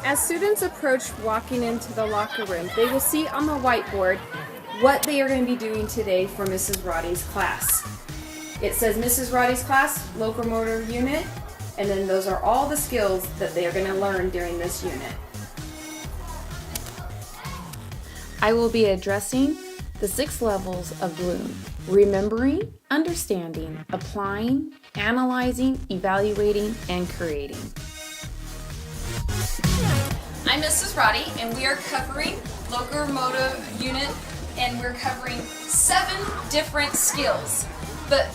As students approach walking into the locker room, they will see on the whiteboard what they are going to be doing today for Mrs. Roddy's class. It says Mrs. Roddy's class, locomotor unit, and then those are all the skills that they are going to learn during this unit. I will be addressing the 6 levels of Bloom: remembering, understanding, applying, analyzing, evaluating, and creating. I'm Mrs. Roddy, and we are covering locomotive unit, and we're covering 7 different skills. But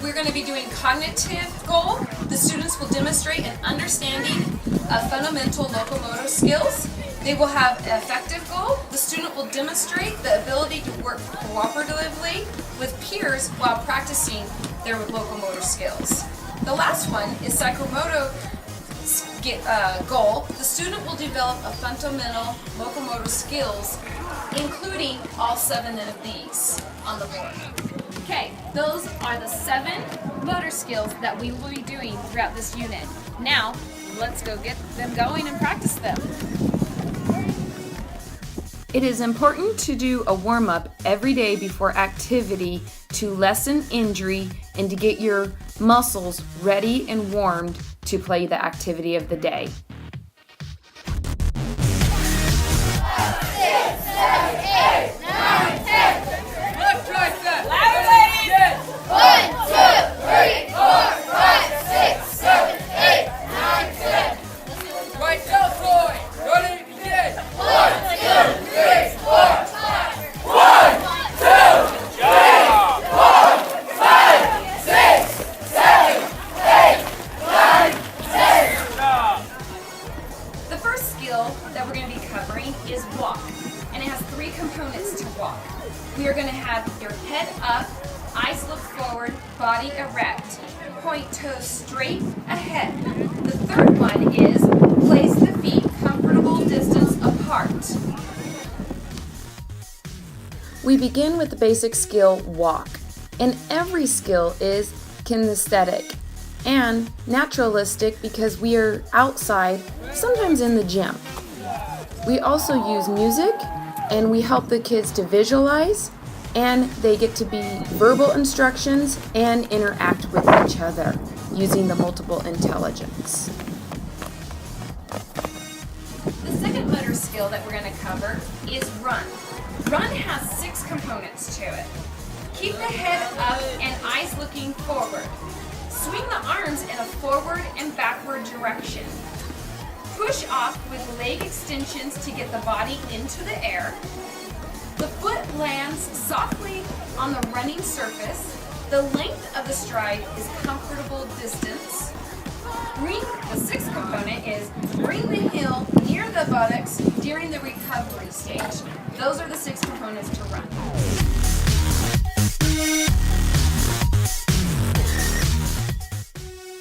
we're going to be doing cognitive goal. The students will demonstrate an understanding of fundamental locomotive skills. They will have effective goal. The student will demonstrate the ability to work cooperatively with peers while practicing their locomotor skills. The last one is psychomotor goal. The student will develop a fundamental locomotor skills, including all 7 of these on the board. Okay, those are the 7 motor skills that we will be doing throughout this unit. Now, let's go get them going and practice them. It is important to do a warm-up every day before activity to lessen injury and to get your muscles ready and warmed to play the activity of the day. 6, 7, 8, 9, 10. Left tricep. Louder, ladies. 1, 2, 3, 4, 5, 6, 7, 8, 9, 10. Right deltoid. Ready to begin. 1, 2, 3, 4, 5. 1, 2, 3, 4, 5, 6, 7, 8, 9, 10. The first skill that we're going to be covering is walk, and it has 3 components to walk. We are going to have your head up, eyes look forward, body erect, point toes straight ahead. The third one is place the feet comfortable distance apart. We begin with the basic skill walk, and every skill is kinesthetic and naturalistic because we are outside, sometimes in the gym. We also use music, and we help the kids to visualize, and they get to be verbal instructions and interact with each other using the multiple intelligence. The second motor skill that we're going to cover is run. Run has 6 components to it. Keep the head up and eyes looking forward. Swing the arms in a forward and backward direction. Push off with leg extensions to get the body into the air. The foot lands softly on the running surface. The length of the stride is comfortable distance. The 6th component is bring the heel near the buttocks during the recovery stage. Those are the 6 components to run.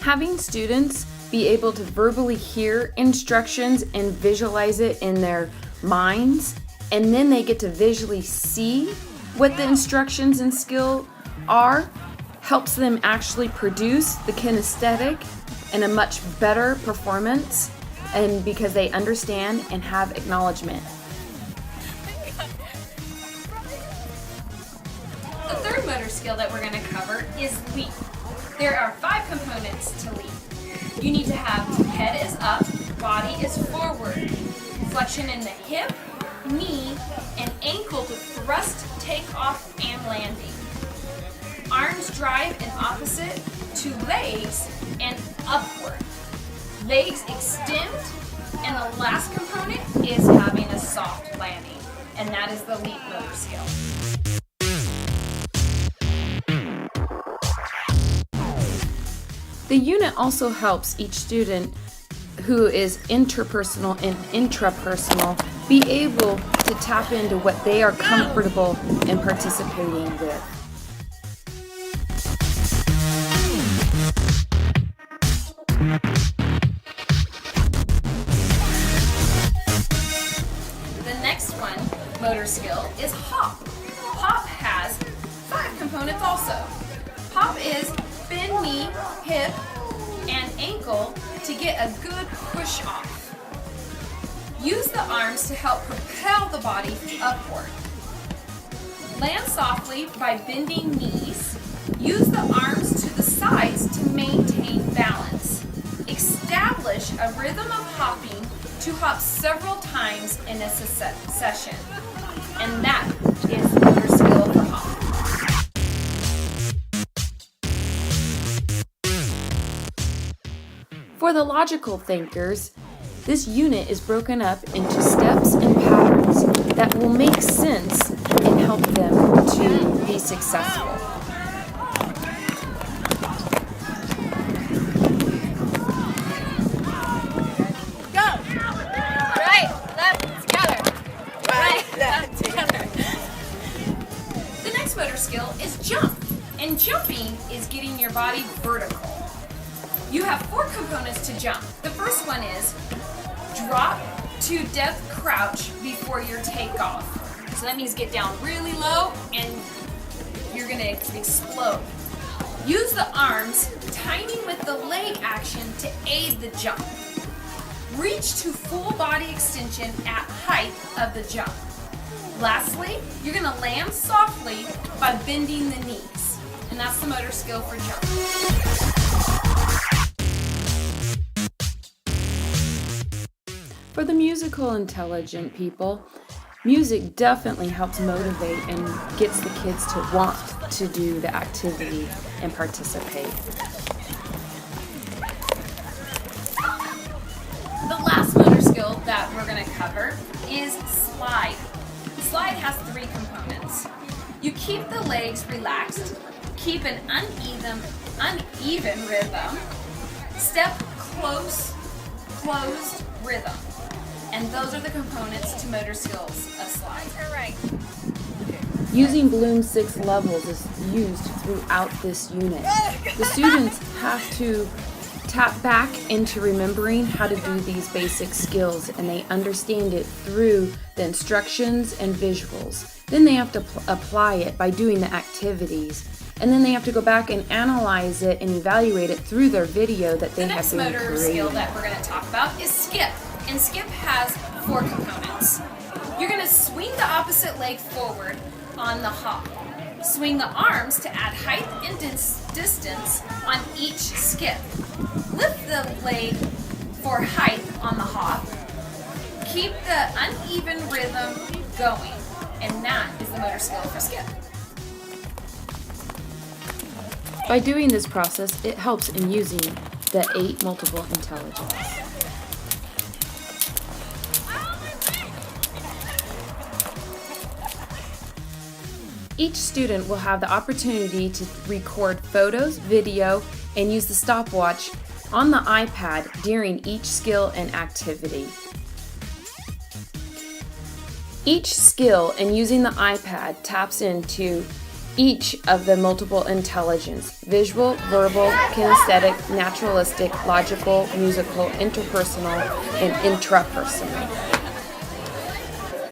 Having students be able to verbally hear instructions and visualize it in their minds, and then they get to visually see what the instructions and skill are, helps them actually produce the kinesthetic and a much better performance, and because they understand and have acknowledgement. The third motor skill that we're going to cover is leap. There are 5 components to leap. You need to have head is up, body is forward, flexion in the hip, knee, and ankle to thrust, take off, and landing. Arms drive in opposite to legs and upward. Legs extend, and the last component is having a soft landing, and that is the leap motor skill. The unit also helps each student who is interpersonal and intrapersonal be able to tap into what they are comfortable in participating with. The next one, motor skill, is hop. Hop has 5 components also. Hop is bend knee, hip, and ankle to get a good push off. Use the arms to help propel the body upward. Land softly by bending knees. Use the arms to the sides to maintain balance. Establish a rhythm of hopping to hop several times in a session. And that is your skill for hop. For the logical thinkers, this unit is broken up into steps and patterns that will make sense and help them to be successful. The next motor skill is jump, and jumping is getting your body vertical. You have 4 components to jump. The first one is drop to death crouch before your takeoff. So that means get down really low and you're gonna explode. Use the arms, timing with the leg action to aid the jump. Reach to full body extension at height of the jump. Lastly, you're gonna land softly by bending the knees. And that's the motor skill for jump. For the musical intelligent people, music definitely helps motivate and gets the kids to want to do the activity and participate. The last motor skill that we're going to cover is slide. Slide has 3 components. You keep the legs relaxed, keep an uneven rhythm, step close, closed rhythm. And those are the components to motor skills of slide. All right. Using Bloom's 6 levels is used throughout this unit. The students have to tap back into remembering how to do these basic skills, and they understand it through the instructions and visuals. Then they have to apply it by doing the activities, and then they have to go back and analyze it and evaluate it through their video that they have been The next motor creating. skill that we're going to talk about is skip, and skip has 4 components. You're going to swing the opposite leg forward on the hop. Swing the arms to add height and distance on each skip. Lift the leg for height on the hop. Keep the uneven rhythm going, and that is the motor skill for skip. By doing this process, it helps in using the 8 multiple intelligence. Each student will have the opportunity to record photos, video, and use the stopwatch on the iPad during each skill and activity. Each skill and using the iPad taps into each of the multiple intelligence: visual, verbal, kinesthetic, naturalistic, logical, musical, interpersonal, and intrapersonal.